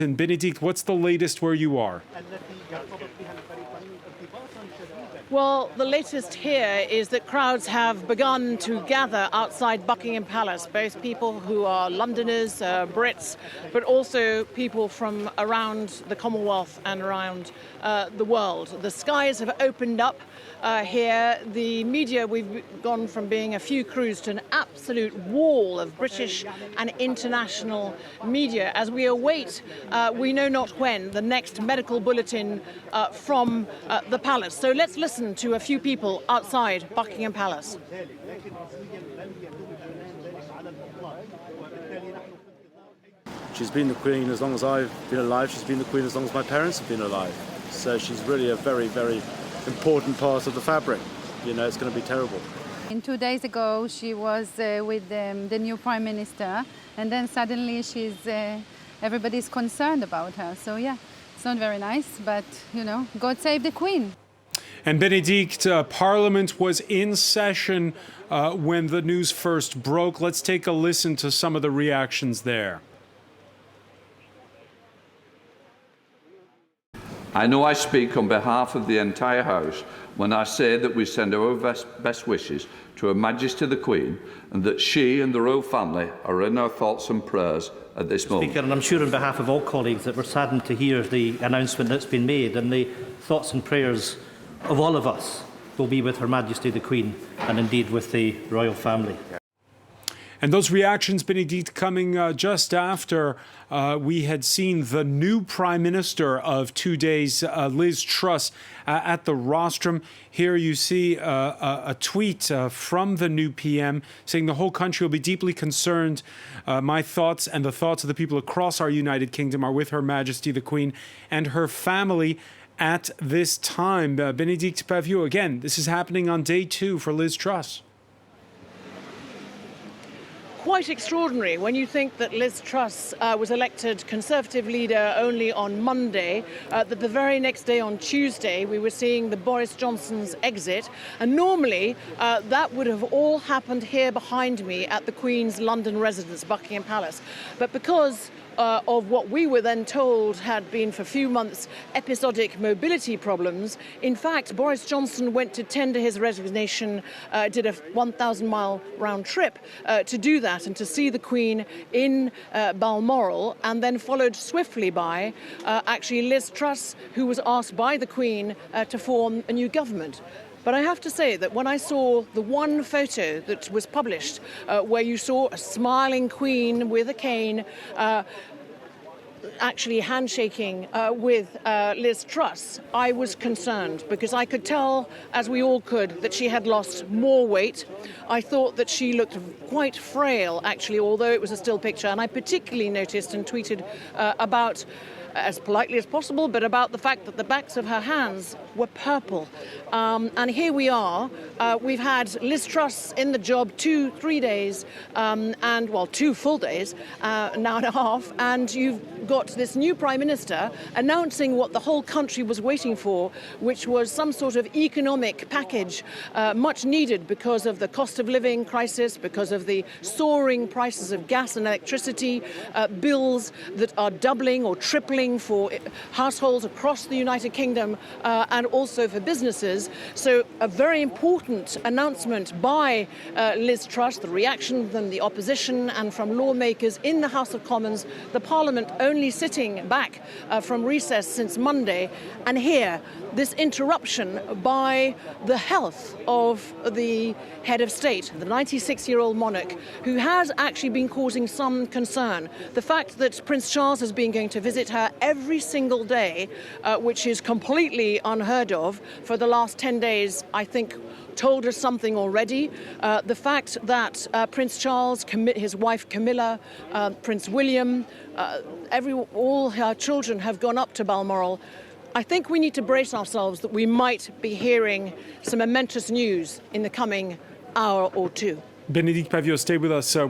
And Benedict, what's the latest where you are? Well, the latest here is that crowds have begun to gather outside Buckingham Palace, both people who are Londoners, Brits, but also people from around the Commonwealth and around the world. The skies have opened up here. The media, we've gone from being a few crews to an absolute wall of British and international media as we await, we know not when, the next medical bulletin from the palace. So let's listen to a few people outside Buckingham Palace. She's been the Queen as long as I've been alive. She's been the Queen as long as my parents have been alive. So she's really a very, very important part of the fabric. You know, it's going to be terrible. 2 days ago, she was with the new Prime Minister, and then suddenly everybody's concerned about her. So yeah, it's not very nice, but you know, God save the Queen. And Benedict, Parliament was in session when the news first broke. Let's take a listen to some of the reactions there. I know I speak on behalf of the entire House when I say that we send our best wishes to Her Majesty the Queen, and that she and the royal family are in our thoughts and prayers at this moment. Speaker, and I'm sure on behalf of all colleagues that we're saddened to hear the announcement that's been made, and the thoughts and prayers of all of us will be with Her Majesty the Queen and indeed with the royal family. And those reactions, Benedict, coming just after we had seen the new Prime Minister of 2 days, Liz Truss, at the rostrum. Here you see a tweet from the new PM saying the whole country will be deeply concerned. My thoughts and the thoughts of the people across our United Kingdom are with Her Majesty the Queen and her family at this time. Benedict Pavio, again, this is happening on day 2 for Liz Truss. Quite extraordinary when you think that Liz Truss was elected Conservative leader only on Monday, that the very next day on Tuesday we were seeing the Boris Johnson's exit, and normally that would have all happened here behind me at the Queen's London residence, Buckingham Palace. But because of what we were then told had been for a few months episodic mobility problems. In fact, Boris Johnson went to tender his resignation, did a 1,000-mile round trip to do that and to see the Queen in Balmoral, and then followed swiftly by actually Liz Truss, who was asked by the Queen to form a new government. But I have to say that when I saw the one photo that was published where you saw a smiling Queen with a cane actually handshaking with Liz Truss, I was concerned because I could tell, as we all could, that she had lost more weight. I thought that she looked quite frail, actually, although it was a still picture. And I particularly noticed and tweeted about, as politely as possible, but about the fact that the backs of her hands were purple. And here we are. We've had Liz Truss in the job 2-3 days, and, well, 2 full days, now and a half, and you've got this new Prime Minister announcing what the whole country was waiting for, which was some sort of economic package, much needed because of the cost of living crisis, because of the soaring prices of gas and electricity, bills that are doubling or tripling for households across the United Kingdom and also for businesses. So a very important announcement by Liz Truss, the reaction from the opposition and from lawmakers in the House of Commons, the Parliament only sitting back from recess since Monday, and here this interruption by the health of the head of state, the 96-year-old monarch, who has actually been causing some concern. The fact that Prince Charles has been going to visit her every single day, which is completely unheard of for the last 10 days, I think told us something already. The fact that Prince Charles, his wife Camilla, Prince William, all her children have gone up to Balmoral. I think we need to brace ourselves that we might be hearing some momentous news in the coming hour or two. Benedict Pavio, stay with us.